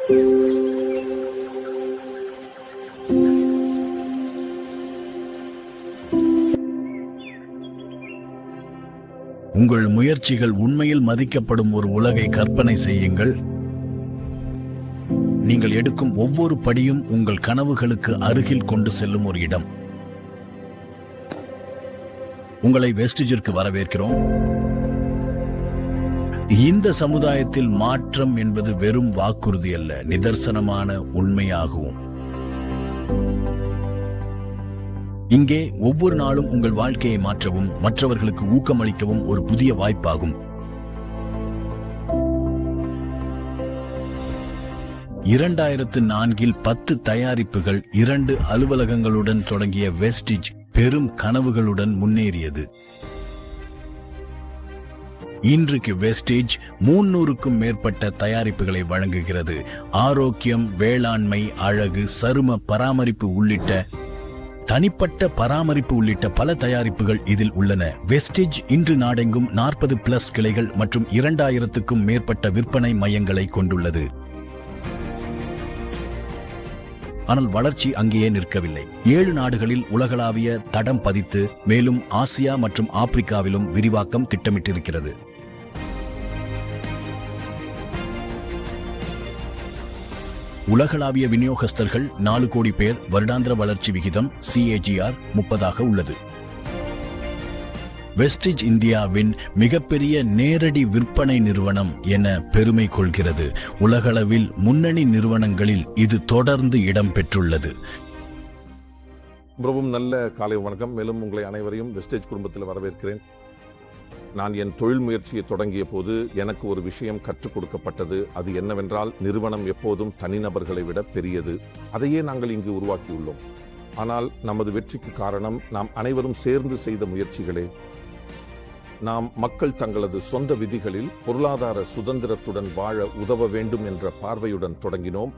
உங்கள் முயற்சிகள் உண்மையில் மதிக்கப்படும் ஒரு உலகை கற்பனை செய்யுங்கள். நீங்கள் எடுக்கும் ஒவ்வொரு படியும் உங்கள் கனவுகளுக்கு அருகில் கொண்டு செல்லும் ஒரு இடம். உங்களை வெஸ்டிஜிற்கு வரவேற்கிறோம். இந்த சமுதாயத்தில் மாற்றம் என்பது வெறும் வாக்குறுதி அல்ல, நிதர்சனமான உண்மையாகும். இங்கே ஒவ்வொரு நாளும் உங்கள் வாழ்க்கையை மாற்றவும் மற்றவர்களுக்கு ஊக்கமளிக்கவும் ஒரு புதிய வாய்ப்பாகும். 2004 10 தயாரிப்புகள் 2 அலுவலகங்களுடன் தொடங்கிய வெஸ்டிஜ் பெரும் கனவுகளுடன் முன்னேறியது. இன்றைக்கு வெஸ்டிஜ் 300க்கும் மேற்பட்ட தயாரிப்புகளை வழங்குகிறது. ஆரோக்கியம், வேளாண்மை, அழகு, சரும பராமரிப்பு உள்ளிட்ட தனிப்பட்ட பராமரிப்பு உள்ளிட்ட பல தயாரிப்புகள் இதில் உள்ளன. வெஸ்டிஜ் இன்று நாடெங்கும் 40+ கிளைகள் மற்றும் 2000க்கும் மேற்பட்ட விற்பனை மையங்களை கொண்டுள்ளது. ஆனால் வளர்ச்சி அங்கேயே நிற்கவில்லை. 7 நாடுகளில் உலகளாவிய தடம் பதித்து மேலும் ஆசியா மற்றும் ஆப்பிரிக்காவிலும் விரிவாக்கம் திட்டமிட்டிருக்கிறது. உலகளாவிய விநியோகஸ்தர்கள் 4 கோடி பேர். வருடாந்திர வளர்ச்சி விகிதம் CAGR 30 உள்ளது. வெஸ்டிஜ் இந்தியாவின் மிகப்பெரிய நேரடி விற்பனை நிறுவனம் என பெருமை கொள்கிறது. உலகளவில் முன்னணி நிறுவனங்களில் இது தொடர்ந்து இடம் பெற்றுள்ளது. மிகவும் நல்ல காலை வணக்கம். மேலும் உங்களை அனைவரையும் வெஸ்டிஜ் குடும்பத்தில் வரவேற்கிறேன். நான் என் தொழில் முயற்சியை தொடங்கிய போது எனக்கு ஒரு விஷயம் கற்றுக் கொடுக்கப்பட்டது. அது என்னவென்றால், நிறுவனம் எப்போதும் தனிநபர்களை விட பெரியது. அதையே நாங்கள் இங்கு உருவாக்கியுள்ளோம். ஆனால் நமது வெற்றிக்கு காரணம் நாம் அனைவரும் சேர்ந்து செய்த முயற்சிகளே. நாம் மக்கள் தங்களது சொந்த விதிகளில் பொருளாதார சுதந்திரத்துடன் வாழ உதவ வேண்டும் என்ற பார்வையுடன் தொடங்கினோம்.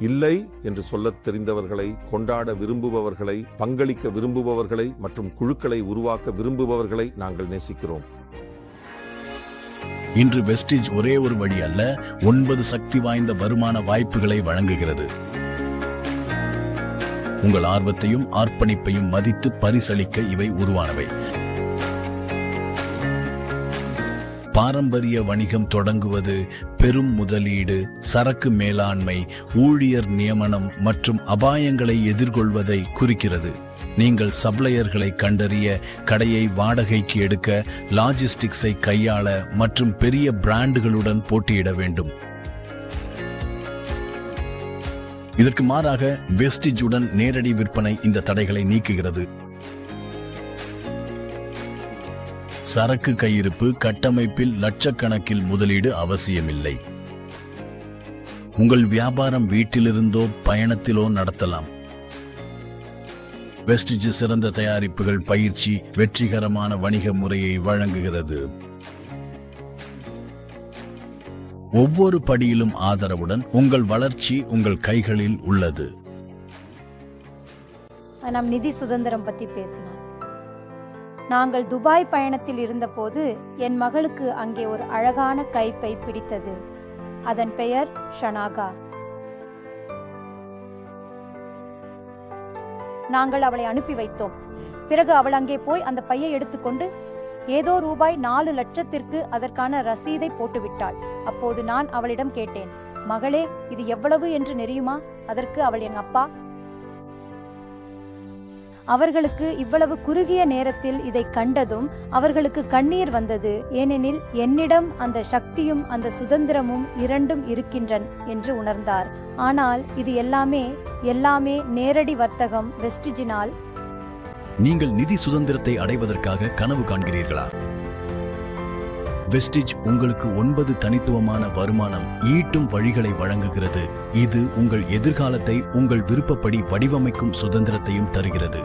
இல்லை என்று சொல்லத் தெரிந்தவர்களை, கொண்டாட விரும்புபவர்களை, பங்களிக்க விரும்புபவர்களை மற்றும் குழுக்களை உருவாக்க விரும்புபவர்களை நாங்கள் நேசிக்கிறோம். இன்று வெஸ்டிஜ் ஒரே ஒரு வழி அல்ல, 9 சக்தி வாய்ந்த வருமான வாய்ப்புகளை வழங்குகிறது. உங்கள் ஆர்வத்தையும் அர்ப்பணிப்பையும் மதித்து பரிசளிக்க இவை உருவானவை. பாரம்பரிய வணிகம் தொடங்குவது பெரும் முதலீடு, சரக்கு மேலாண்மை, ஊழியர் நியமனம் மற்றும் அபாயங்களை எதிர்கொள்வதை குறிக்கிறது. நீங்கள் சப்ளையர்களை கண்டறிய, கடையை வாடகைக்கு எடுக்க, லாஜிஸ்டிக்ஸை கையாள மற்றும் பெரிய பிராண்டுகளுடன் போட்டியிட வேண்டும். இதற்கு மாறாக வெஸ்டிஜுடன் நேரடி விற்பனை இந்த தடைகளை நீக்குகிறது. சரக்கு கையிருப்பு கட்டமைப்பில் லட்சக்கணக்கில் முதலீடு அவசியமில்லை. உங்கள் வியாபாரம் வீட்டிலிருந்தோ பயணத்திலோ நடத்தலாம். வெஸ்டிஜ் சிறந்த தயாரிப்புகள், பயிற்சி, வெற்றிகரமான வணிக முறையை வழங்குகிறது. ஒவ்வொரு படியிலும் ஆதரவுடன் உங்கள் வளர்ச்சி உங்கள் கைகளில் உள்ளது. நாம் நிதி சுதந்திரம் பற்றி பேசினோம். நாங்கள் துபாய் பயணத்தில் இருந்தபோது என் மகளுக்கு அங்கே ஒரு அழகான கைப்பை பிடித்தது. அதன் பெயர் ஷனாகா. நாங்கள் அவளை அனுப்பி வைத்தோம். பிறகு அவள் அங்கே போய் அந்த பையை எடுத்துக்கொண்டு ஏதோ ரூபாய் 4 லட்சத்திற்கு அதற்கான ரசீதை போட்டுவிட்டாள். அப்போது நான் அவளிடம் கேட்டேன், மகளே, இது எவ்வளவு என்று தெரியுமா? அதற்கு அவள், என் அப்பா, அவர்களுக்கு இவ்வளவு குறுகிய நேரத்தில் இதை கண்டதும் அவர்களுக்கு கண்ணீர் வந்தது. ஏனெனில் என்னிடம் அந்த சக்தியும் அந்த சுதந்திரமும் இரண்டும் இருக்கின்றன என்று உணர்ந்தார். ஆனால் இது எல்லாமே நேரடி வர்த்தகம். வெஸ்டிஜினால் நீங்கள் நிதி சுதந்திரத்தை அடைவதற்காக கனவு காண்கிறீர்களா? வெஸ்டிஜ் உங்களுக்கு 9 தனித்துவமான வருமானம் ஈட்டும் வழிகளை வழங்குகிறது. இது உங்கள் எதிர்காலத்தை உங்கள் விருப்பப்படி வடிவமைக்கும் சுதந்திரத்தையும் தருகிறது.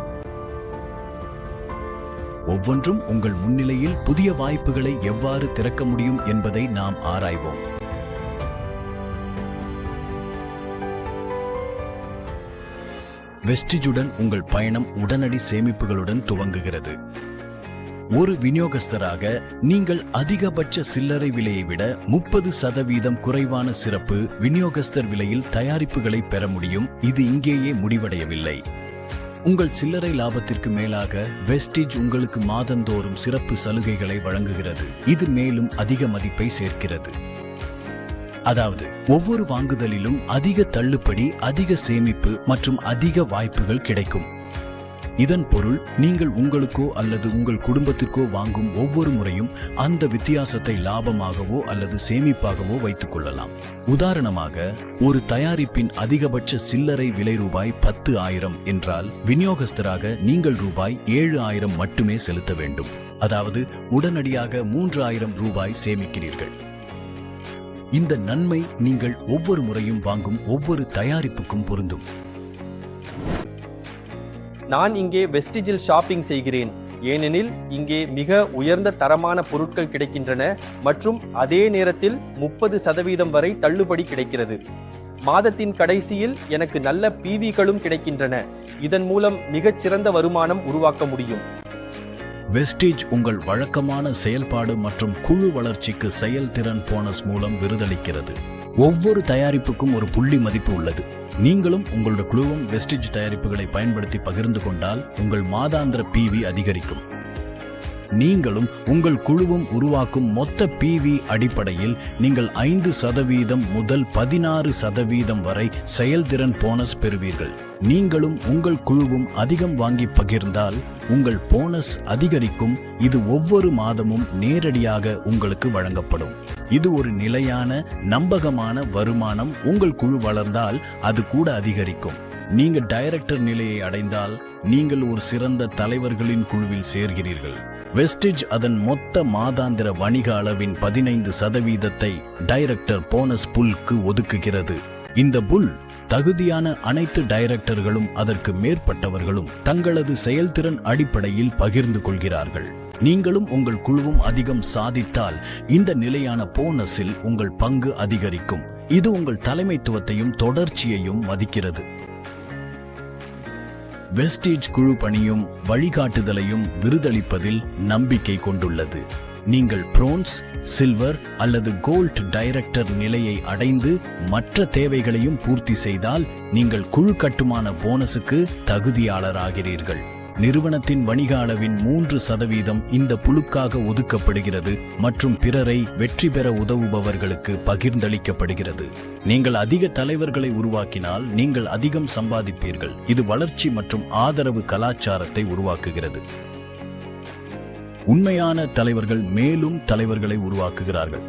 ஒவ்வொன்றும் உங்கள் முன்னிலையில் புதிய வாய்ப்புகளை எவ்வாறு திறக்க முடியும் என்பதை நாம் ஆராய்வோம். வெஸ்டிஜுடன் உங்கள் பயணம் உடனடி சேமிப்புகளுடன் துவங்குகிறது. ஒரு விநியோகஸ்தராக நீங்கள் அதிகபட்ச சில்லறை விலையை விட 30% குறைவான சிறப்பு விநியோகஸ்தர் விலையில் தயாரிப்புகளை பெற முடியும். இது இங்கேயே முடிவடையவில்லை. உங்கள் சில்லறை லாபத்திற்கு மேலாக வெஸ்டிஜ் உங்களுக்கு மாதந்தோறும் சிறப்பு சலுகைகளை வழங்குகிறது. இது மேலும் அதிக மதிப்பை சேர்க்கிறது. அதாவது ஒவ்வொரு வாங்குதலிலும் அதிக தள்ளுபடி, அதிக சேமிப்பு மற்றும் அதிக வாய்ப்புகள் கிடைக்கும். இதன் பொருள் நீங்கள் உங்களுக்கோ அல்லது உங்கள் குடும்பத்திற்கோ வாங்கும் ஒவ்வொரு முறையும் அந்த வித்தியாசத்தை லாபமாகவோ அல்லது சேமிப்பாகவோ வைத்துக் கொள்ளலாம். உதாரணமாக, ஒரு தயாரிப்பின் அதிகபட்ச சில்லறை விலை ரூபாய் 10,000 என்றால் விநியோகஸ்தராக நீங்கள் ரூபாய் 7,000 மட்டுமே செலுத்த வேண்டும். அதாவது உடனடியாக 3,000 ரூபாய் சேமிக்கிறீர்கள். இந்த நன்மை நீங்கள் ஒவ்வொரு முறையும் வாங்கும் ஒவ்வொரு தயாரிப்புக்கும் பொருந்தும். நான் இங்கே வெஸ்டிஜில் ஷாப்பிங் செய்கிறேன், ஏனெனில் இங்கே மிக உயர்ந்த தரமான பொருட்கள் கிடைக்கின்றன மற்றும் அதே நேரத்தில் 30% வரை தள்ளுபடி கிடைக்கிறது. மாதத்தின் கடைசியில் எனக்கு நல்ல PVகளும் கிடைக்கின்றன. இதன் மூலம் மிகச்சிறந்த வருமானம் உருவாக்க முடியும். வெஸ்டிஜ் உங்கள் வழக்கமான செயல்பாடு மற்றும் குழு வளர்ச்சிக்கு செயல்திறன் போனஸ் மூலம் விருதளிக்கிறது. ஒவ்வொரு தயாரிப்புக்கும் ஒரு புள்ளி மதிப்பு உள்ளது. நீங்களும் உங்களோட குழுவும் வெஸ்டிஜ் தயாரிப்புகளை பயன்படுத்தி பகிர்ந்து கொண்டால் உங்கள் மாதாந்திர PV அதிகரிக்கும். நீங்களும் உங்கள் குழுவும் உருவாக்கும் மொத்த PV அடிப்படையில் நீங்கள் 5% முதல் 16% வரை செயல்திறன் போனஸ் பெறுவீர்கள். நீங்களும் உங்கள் குழுவும் அதிகம் வாங்கி பகிர்ந்தால் உங்கள் போனஸ் அதிகரிக்கும். இது ஒவ்வொரு மாதமும் நேரடியாக உங்களுக்கு வழங்கப்படும். இது ஒரு நிலையான, நம்பகமான வருமானம். உங்கள் குழு வளர்ந்தால் அது கூட அதிகரிக்கும். நீங்க டைரக்டர் நிலையை அடைந்தால் நீங்கள் ஒரு சிறந்த தலைவர்களின் குழுவில் சேர்கிறீர்கள். வெஸ்டிஜ் அதன் மொத்த மாதாந்திர வணிக அளவின் 15% டைரக்டர் போனஸ் புல்க்கு ஒதுக்குகிறது. இந்த புல் தகுதியான அனைத்து டைரக்டர்களும் அதற்கு மேற்பட்டவர்களும் தங்களது செயல்திறன் அடிப்படையில் பகிர்ந்து கொள்கிறார்கள். நீங்களும் உங்கள் குழுவும் அதிகம் சாதித்தால் இந்த நிலையான போனஸில் உங்கள் பங்கு அதிகரிக்கும். இது உங்கள் தலைமைத்துவத்தையும் தொடர்ச்சியையும் மதிக்கிறது. வெஸ்டிஜ் குழு பணியும் வழிகாட்டுதலையும் விருதளிப்பதில் நம்பிக்கை கொண்டுள்ளது. நீங்கள் பிரோன்ஸ், சில்வர் அல்லது கோல்ட் டைரக்டர் நிலையை அடைந்து மற்ற தேவைகளையும் பூர்த்தி செய்தால் நீங்கள் குழு கட்டுமான போனஸுக்கு தகுதியாளராகிறீர்கள். நிறுவனத்தின் வணிக அளவின் 3% இந்த புழுக்காக ஒதுக்கப்படுகிறது மற்றும் பிறரை வெற்றி பெற உதவுபவர்களுக்கு பகிர்ந்தளிக்கப்படுகிறது. நீங்கள் அதிக தலைவர்களை உருவாக்கினால் நீங்கள் அதிகம் சம்பாதிப்பீர்கள். இது வளர்ச்சி மற்றும் ஆதரவு கலாச்சாரத்தை உருவாக்குகிறது. உண்மையான தலைவர்கள் மேலும் தலைவர்களை உருவாக்குகிறார்கள்.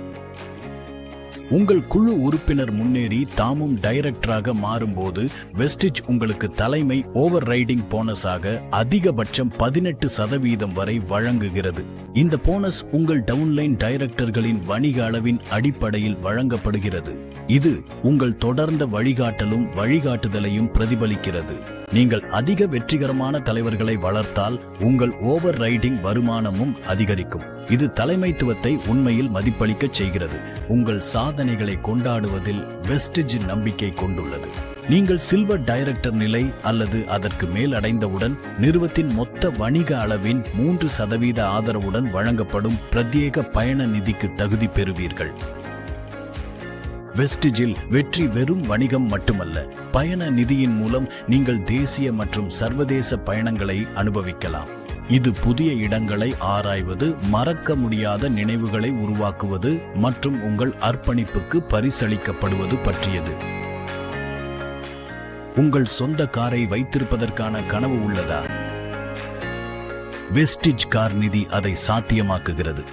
உங்கள் குழு உறுப்பினர் முன்னேறி தாமும் டைரக்டராக மாறும்போது வெஸ்டிஜ் உங்களுக்கு தலைமை ஓவர் ரைடிங் போனஸாக அதிகபட்சம் 18% வரை வழங்குகிறது. இந்த போனஸ் உங்கள் டவுன்லைன் டைரக்டர்களின் வணிக அளவின் அடிப்படையில் வழங்கப்படுகிறது. இது உங்கள் தொடர்ந்த வழிகாட்டலும் வழிகாட்டுதலையும் பிரதிபலிக்கிறது. நீங்கள் அதிக வெற்றிகரமான தலைவர்களை வளர்த்தால் உங்கள் ஓவர் ரைடிங் வருமானமும் அதிகரிக்கும். இது தலைமைத்துவத்தை உண்மையில் மதிப்பளிக்கச் செய்கிறது. உங்கள் சாதனைகளை கொண்டாடுவதில் வெஸ்டிஜ் நம்பிக்கை கொண்டுள்ளது. நீங்கள் சில்வர் டைரக்டர் நிலை அல்லது அதற்கு மேல் அடைந்தவுடன் நிறுவனத்தின் மொத்த வணிக அளவின் 3% ஆதரவுடன் வழங்கப்படும் பிரத்யேக பயண நிதிக்கு தகுதி பெறுவீர்கள். வெஸ்டிஜில் வெற்றி வெறும் வணிகம் மட்டுமல்ல, பயண நிதியின் மூலம் நீங்கள் தேசிய மற்றும் சர்வதேச பயணங்களை அனுபவிக்கலாம். இது புதிய இடங்களை ஆராய்வது, மறக்க முடியாத நினைவுகளை உருவாக்குவது மற்றும் உங்கள் அர்ப்பணிப்புக்கு பரிசளிக்கப்படுவது பற்றியது. உங்கள் சொந்த காரை வைத்திருப்பதற்கான கனவு உள்ளதா? வெஸ்டிஜ் கார் நிதி அதை சாத்தியமாக்குகிறது.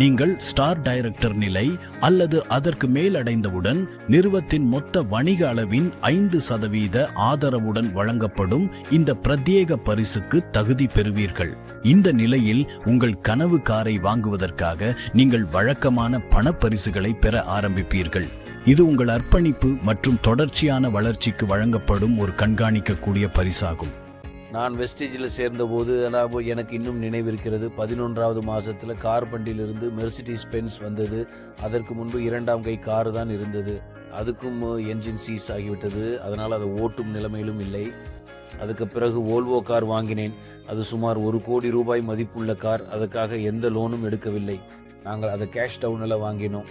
நீங்கள் ஸ்டார் டைரக்டர் நிலை அல்லது அதற்கு மேல் அடைந்தவுடன் நிறுவனத்தின் மொத்த வணிக அளவின் 5% ஆதரவுடன் வழங்கப்படும் இந்த பிரத்யேக பரிசுக்கு தகுதி பெறுவீர்கள். இந்த நிலையில் உங்கள் கனவு காரை வாங்குவதற்காக நீங்கள் வழக்கமான பணப்பரிசுகளை பெற ஆரம்பிப்பீர்கள். இது உங்கள் அர்ப்பணிப்பு மற்றும் தொடர்ச்சியான வளர்ச்சிக்கு வழங்கப்படும் ஒரு கண்காணிக்கக்கூடிய பரிசாகும். நான் வெஸ்டிஜில் சேர்ந்தபோது எனக்கு இன்னும் நினைவிருக்கிறது. 11வது மாதத்தில் கார் பண்டிலிருந்து மெர்சிடிஸ் பென்ஸ் வந்தது. அதற்கு முன்பு 2ஆம் கை கார் தான் இருந்தது. அதுக்கும் என்ஜின் சீஸ் ஆகிவிட்டது. அதனால் அதை ஓட்டும் நிலைமையிலும் இல்லை. அதுக்கு பிறகு வோல்வோ கார் வாங்கினேன். அது சுமார் 1 கோடி ரூபாய் மதிப்புள்ள கார். அதுக்காக எந்த லோனும் எடுக்கவில்லை. நாங்கள் அதை கேஷ் டவுனில் வாங்கினோம்.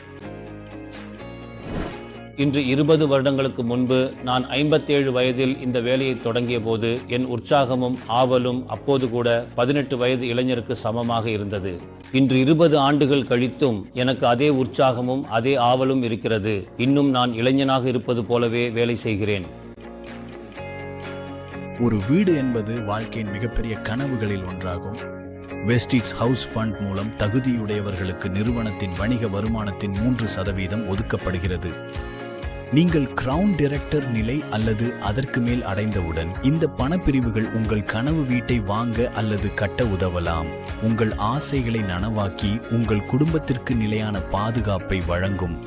இன்று 20 வருடங்களுக்கு முன்பு நான் 57 வயதில் இந்த வேலையை தொடங்கிய போது என் உற்சாகமும் ஆவலும் அப்போது கூட 18 வயது இளைஞருக்கு சமமாக இருந்தது. இன்று 20 ஆண்டுகள் கழித்தும் எனக்கு அதே உற்சாகமும் அதே ஆவலும் இருக்கிறது. இன்னும் நான் இளைஞனாக இருப்பது போலவே வேலை செய்கிறேன். ஒரு வீடு என்பது வாழ்க்கையின் மிகப்பெரிய கனவுகளில் ஒன்றாகும். வெஸ்டிஜ் ஹவுஸ் ஃபண்ட் மூலம் தகுதியுடையவர்களுக்கு நிறுவனத்தின் வணிக வருமானத்தின் 3% ஒதுக்கப்படுகிறது. நீங்கள் கிரவுன் டைரக்டர் நிலை அல்லது அதற்கு மேல் அடைந்தவுடன் இந்த பணப்பிரிவுகள் உங்கள் கனவு வீட்டை வாங்க அல்லது கட்ட உதவலாம். உங்கள் ஆசைகளை நனவாக்கி உங்கள் குடும்பத்திற்கு நிலையான பாதுகாப்பை வழங்கும்.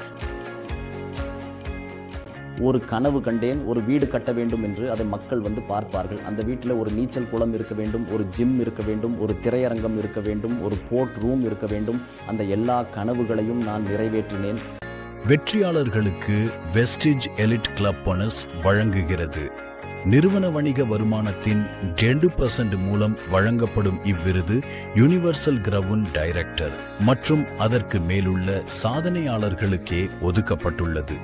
ஒரு கனவு கண்டேன், ஒரு வீடு கட்ட வேண்டும் என்று அதை மக்கள் வந்து பார்ப்பார்கள். அந்த வீட்டில் ஒரு நீச்சல் குளம் இருக்க வேண்டும், ஒரு ஜிம் இருக்க வேண்டும், ஒரு திரையரங்கம் இருக்க வேண்டும், ஒரு போர்ட் ரூம் இருக்க வேண்டும். அந்த எல்லா கனவுகளையும் நான் நிறைவேற்றினேன். வெற்றியாளர்களுக்கு வெஸ்டிஜ் எலிட் கிளப் போனஸ் வழங்குகிறது. நிறுவன வணிக வருமானத்தின் 2% மூலம் வழங்கப்படும் இவ்விருது யுனிவர்சல் கிரவுன் டைரக்டர் மற்றும் அதற்கு மேலுள்ள சாதனையாளர்களுக்கே ஒதுக்கப்பட்டுள்ளது.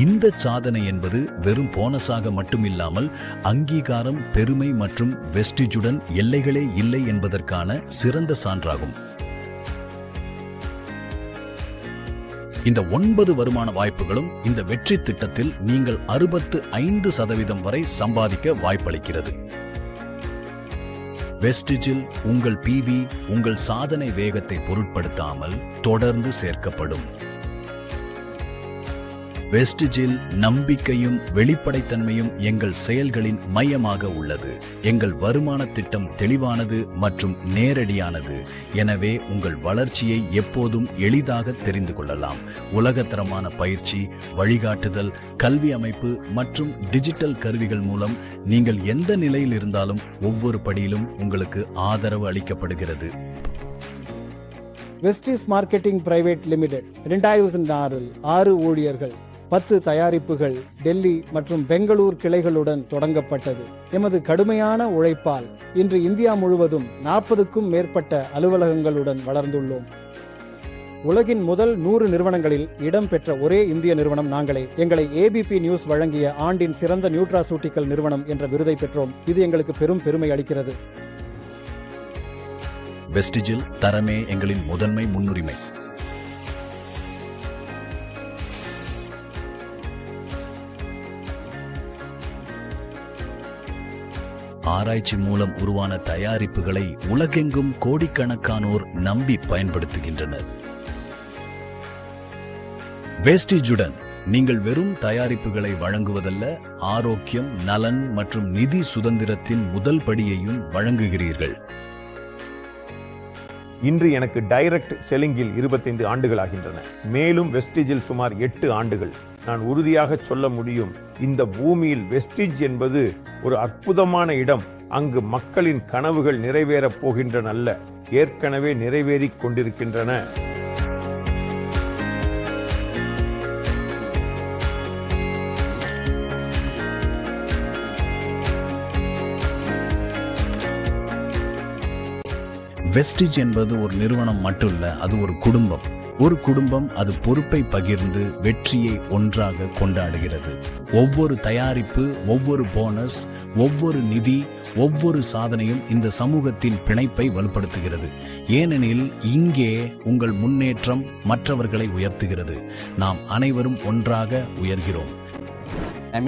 இந்த சாதனை என்பது வெறும் போனஸாக மட்டுமில்லாமல் அங்கீகாரம், பெருமை மற்றும் வெஸ்டிஜுடன் எல்லைகளே இல்லை என்பதற்கான சிறந்த சான்றாகும். இந்த 9 வருமான வாய்ப்புகளும் இந்த வெற்றி திட்டத்தில் நீங்கள் 65% வரை சம்பாதிக்க வாய்ப்பளிக்கிறது. வெஸ்டிஜில் உங்கள் PV உங்கள் சாதனை வேகத்தை பொருட்படுத்தாமல் தொடர்ந்து சேர்க்கப்படும். வெஸ்டிஜில் நம்பிக்கையும் வெளிப்படைத்தன்மையும் எங்கள் செயல்களின் மையமாக உள்ளது. எங்கள் வருமான திட்டம் தெளிவானது மற்றும் நேரடியானது. எனவே உங்கள் வளர்ச்சியை எப்போதும் எளிதாக தெரிந்து கொள்ளலாம். உலகத்தரமான பயிற்சி, வழிகாட்டுதல், கல்வி அமைப்பு மற்றும் டிஜிட்டல் கருவிகள் மூலம் நீங்கள் எந்த நிலையில் இருந்தாலும் ஒவ்வொரு படியிலும் உங்களுக்கு ஆதரவு அளிக்கப்படுகிறது. வெஸ்டிஸ் மார்க்கெட்டிங் பிரைவேட் லிமிடெட் 2006 6 ஊழியர்கள் 10 தயாரிப்புகள் டெல்லி மற்றும் பெங்களூர் கிளைகளுடன் தொடங்கப்பட்டது. எமது கடுமையான உழைப்பால் இன்று இந்தியா முழுவதும் 40க்கும் மேற்பட்ட அலுவலகங்களுடன் வளர்ந்துள்ளோம். உலகின் முதல் 100 நிறுவனங்களில் இடம் பெற்ற ஒரே இந்திய நிறுவனம் நாங்களே. எங்களை ABP நியூஸ் வழங்கிய ஆண்டின் சிறந்த நியூட்ராசூட்டிக்கல் நிறுவனம் என்ற விருதை பெற்றோம். இது எங்களுக்கு பெரும் பெருமை அளிக்கிறது. வெஸ்டிஜில் தரமே எங்களின் முதன்மை முன்னுரிமை. ஆராய்ச்சி மூலம் உருவான தயாரிப்புகளை உலகெங்கும் கோடிக்கணக்கானோர் நம்பி பயன்படுத்துகின்றனர். வெஸ்டிஜுடன் நீங்கள் வெறும் தயாரிப்புகளை வழங்குவதல்ல, ஆரோக்கியம், நலன் மற்றும் நிதி சுதந்திரத்தின் முதல் படியையும் வழங்குகிறீர்கள். இன்று எனக்கு டைரக்ட் செல்லிங்கில் 25 ஆண்டுகள் ஆகின்றன. மேலும் வெஸ்டிஜில் சுமார் 8 ஆண்டுகள். நான் உறுதியாக சொல்ல முடியும், இந்த பூமியில் வெஸ்டிஜ் என்பது ஒரு அற்புதமான இடம். அங்கு மக்களின் கனவுகள் நிறைவேறப் போகின்றன அல்ல, ஏற்கனவே நிறைவேறிக் கொண்டிருக்கின்றன. வெஸ்டிஜ் என்பது ஒரு நிறுவனம் மட்டுமல்ல, அது ஒரு குடும்பம். ஒரு குடும்பம் அது பொறுப்பை பகிர்ந்து வெற்றியை ஒன்றாக கொண்டாடுகிறது. ஒவ்வொரு தயாரிப்பு, ஒவ்வொரு போனஸ், ஒவ்வொரு நிதி, ஒவ்வொரு சாதனையும் இந்த சமூகத்தின் பிணைப்பை வலுப்படுத்துகிறது. ஏனெனில் இங்கே உங்கள் முன்னேற்றம் மற்றவர்களை உயர்த்துகிறது. நாம் அனைவரும் ஒன்றாக உயர்கிறோம்.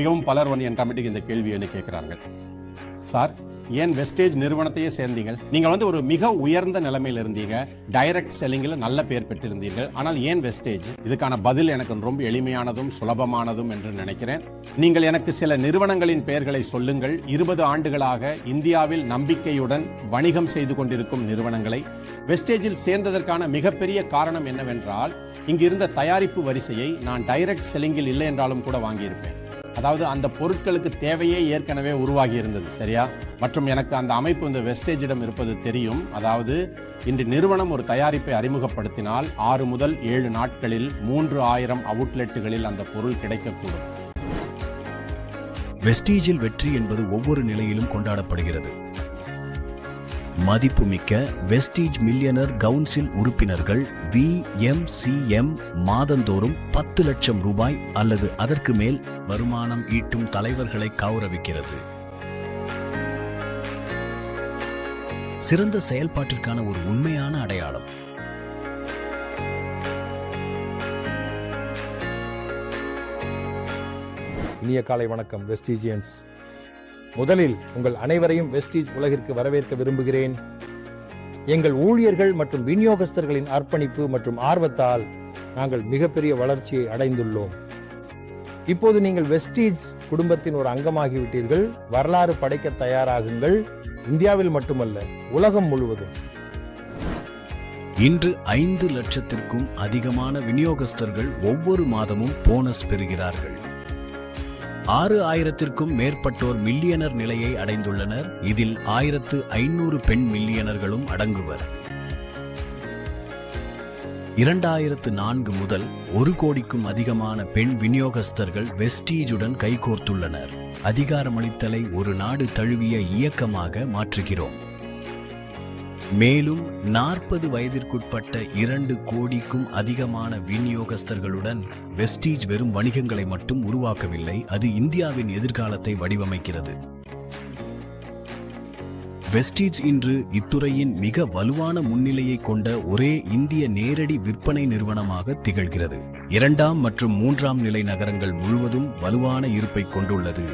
மிகவும் பலர் என் கமிட்டிக்கு இந்த கேள்வி என்ன கேட்கிறாங்க, சார் ஏன் வெஸ்டேஜ் நிறுவனத்தையே சேர்ந்தீங்க? நீங்கள் ஒரு மிக உயர்ந்த நிலைமையில் இருந்தீங்க, டைரக்ட் செல்லிங்கில் நல்ல பேர் பெற்றிருந்தீர்கள், ஆனால் ஏன் வெஸ்டேஜ்? இதுக்கான பதில் எனக்கு ரொம்ப எளிமையானதும் சுலபமானதும் என்று நினைக்கிறேன். நீங்கள் எனக்கு சில நிறுவனங்களின் பெயர்களை சொல்லுங்கள். 20 ஆண்டுகளாக இந்தியாவில் நம்பிக்கையுடன் வணிகம் செய்து கொண்டிருக்கும் நிறுவனங்களை. வெஸ்டேஜில் சேர்ந்ததற்கான மிகப்பெரிய காரணம் என்னவென்றால், இங்கு இருந்த தயாரிப்பு வரிசையை நான் டைரக்ட் செல்லிங்கில் இல்லை என்றாலும் கூட வாங்கியிருப்பேன். அதாவது அந்த பொருட்களுக்கு தேவையே ஏற்கனவே உருவாகி இருந்தது, சரியா? மற்றும் எனக்கு அந்த அமைப்பு இந்த வெஸ்டேஜிடம் இருப்பது தெரியும். அதாவது இன்று நிறுவனம் ஒரு தயாரிப்பை அறிமுகப்படுத்தினால் 6 முதல் 7 நாட்களில் 3000 அவுட்லெட்டுகளில் அந்த பொருள் கிடைக்கக்கூடும். வெஸ்டீஜில் வெற்றி என்பது ஒவ்வொரு நிலையிலும் கொண்டாடப்படுகிறது. மதிப்புமிக்க வெஸ்டீஜ் மில்லியனர் கவுன்சில் உறுப்பினர்கள் VMCM மாதந்தோறும் 10 லட்சம் ரூபாய் அல்லது அதற்கு மேல் வருமானம் ஈட்டும் தலைவர்களை கௌரவிக்கிறது. சிறந்த செயல்பாட்டிற்கான ஒரு உண்மையான அடையாளம். இனிய காலை வணக்கம் வெஸ்டீஜியன்ஸ். முதலில் உங்கள் அனைவரையும் வெஸ்டீஜ் உலகிற்கு வரவேற்க விரும்புகிறேன். எங்கள் ஊழியர்கள் மற்றும் விநியோகஸ்தர்களின் அர்ப்பணிப்பு மற்றும் ஆர்வத்தால் நாங்கள் மிகப்பெரிய வளர்ச்சியை அடைந்துள்ளோம். இப்போது நீங்கள் வெஸ்டீஜ் குடும்பத்தின் ஒரு அங்கமாகிவிட்டீர்கள். வரலாறு படைக்க தயாராகுங்கள். இந்தியாவில் மட்டுமல்ல, உலகம் முழுவதும். இன்று 5 லட்சத்திற்கும் அதிகமான விநியோகஸ்தர்கள் ஒவ்வொரு மாதமும் போனஸ் பெறுகிறார்கள். 6,000த்திற்கும் மேற்பட்டோர் மில்லியனர் நிலையை அடைந்துள்ளனர். இதில் 1,500 பெண் மில்லியனர்களும் அடங்குவர். 2004 முதல் 1 கோடிக்கும் அதிகமான பெண் விநியோகஸ்தர்கள் வெஸ்டீஜுடன் கைகோர்த்துள்ளனர். அதிகாரமளித்தலை ஒரு நாடு தழுவிய இயக்கமாக மாற்றுகிறோம். மேலும் 40 வயதிற்குட்பட்ட 2 கோடிக்கும் அதிகமான விநியோகஸ்தர்களுடன் வெஸ்டீஜ் வெறும் வணிகங்களை மட்டும் உருவாக்கவில்லை, அது இந்தியாவின் எதிர்காலத்தை வடிவமைக்கிறது. வெஸ்டீஜ் இன்று இத்துறையின் மிக வலுவான முன்னிலையை கொண்ட ஒரே இந்திய நேரடி விற்பனை நிறுவனமாக திகழ்கிறது. 2ஆம் மற்றும் 3ஆம் நிலை நகரங்கள் முழுவதும் வலுவான இருப்பை கொண்டுள்ளது.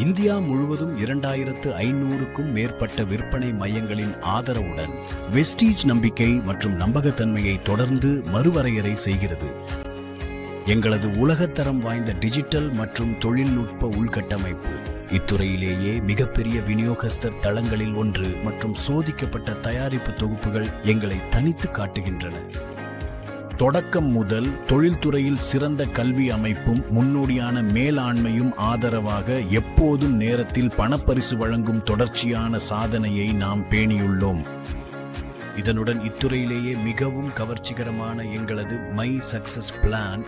இந்தியா முழுவதும் 2,500க்கும் மேற்பட்ட விற்பனை மையங்களின் ஆதரவுடன் வெஸ்டீஜ் நம்பிக்கை மற்றும் நம்பகத்தன்மையை தொடர்ந்து மறுவரையறை செய்கிறது. எங்களது உலகத்தரம் வாய்ந்த டிஜிட்டல் மற்றும் தொழில்நுட்ப உள்கட்டமைப்பு இத்துறையிலேயே மிகப்பெரிய விநியோகஸ்தர் தளங்களில் ஒன்று மற்றும் சோதிக்கப்பட்ட தயாரிப்பு தொகுப்புகள் எங்களை தனித்து காட்டுகின்றன. தொடக்கம் முதல் தொழில்துறையில் சிறந்த கல்வி அமைப்பும் முன்னோடியான மேலாண்மையும் ஆதரவாக எப்போதும் நேரத்தில் பணப்பரிசு வழங்கும் தொடர்ச்சியான சாதனையை நாம் பேணியுள்ளோம். இதனுடன் இத்துறையிலேயே மிகவும் கவர்ச்சிகரமான எங்களது மை சக்சஸ் பிளான்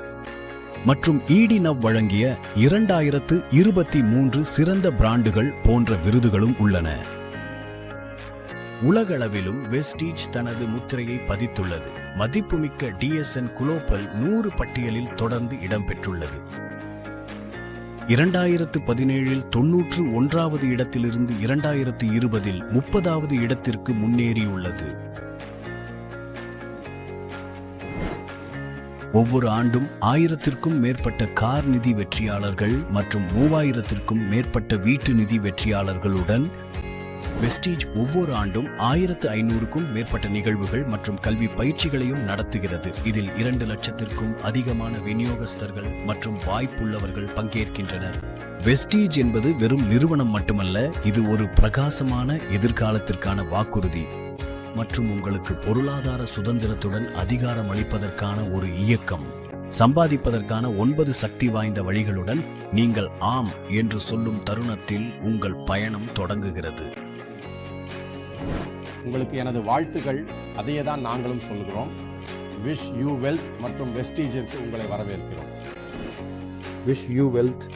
மற்றும் EDNOW வழங்கிய 2023 சிறந்த பிராண்டுகள் போன்ற விருதுகளும் உள்ளன. உலகளவிலும் வெஸ்டீஜ் தனது முத்திரையை பதித்துள்ளது. மதிப்புமிக்க DSN குளோபல் 100 பட்டியலில் தொடர்ந்து இடம்பெற்றுள்ளது. 2017இல் 91வது இடத்திலிருந்து 2020இல் 30வது இடத்திற்கு முன்னேறியுள்ளது. ஒவ்வொரு ஆண்டும் 1000த்திற்கும் மேற்பட்ட கார் நிதி வெற்றியாளர்கள் மற்றும் 3000த்திற்கும் மேற்பட்ட வீட்டு நிதி வெற்றியாளர்களுடன் வெஸ்டீஜ் ஒவ்வொரு ஆண்டும் 1,500க்கும் மேற்பட்ட நிகழ்வுகள் மற்றும் கல்வி பயிற்சிகளையும் நடத்துகிறது. இதில் 2 லட்சத்திற்கும் அதிகமான விநியோகஸ்தர்கள் மற்றும் வாய்ப்புள்ளவர்கள் பங்கேற்கின்றனர். வெஸ்டீஜ் என்பது வெறும் நிறுவனம் மட்டுமல்ல, இது ஒரு பிரகாசமான எதிர்காலத்திற்கான வாக்குறுதி மற்றும் உங்களுக்கு பொருளாதார சுதந்திரத்துடன் அதிகாரம் அளிப்பதற்கான ஒரு இயக்கம். சம்பாதிப்பதற்கான 9 சக்தி வாய்ந்த வழிகளுடன் நீங்கள் ஆம் என்று சொல்லும் தருணத்தில் உங்கள் பயணம் தொடங்குகிறது. உங்களுக்கு எனது வாழ்த்துக்கள். அதையே தான் நாங்களும் சொல்கிறோம். விஷ் யூ வெல்த் மற்றும் வெஸ்டீஜிற்கு உங்களை வரவேற்கிறோம். Wish you wealth.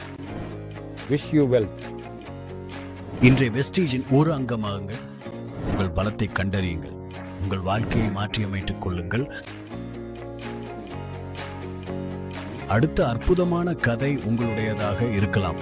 Wish you wealth. இன்றைய வெஸ்டீஜின் ஒரு அங்கமாகுங்கள். உங்கள் பலத்தை கண்டறியுங்கள். உங்கள் வாழ்க்கையை மாற்றியமைத்துக் கொள்ளுங்கள். அடுத்த அற்புதமான கதை உங்களுடையதாக இருக்கலாம்.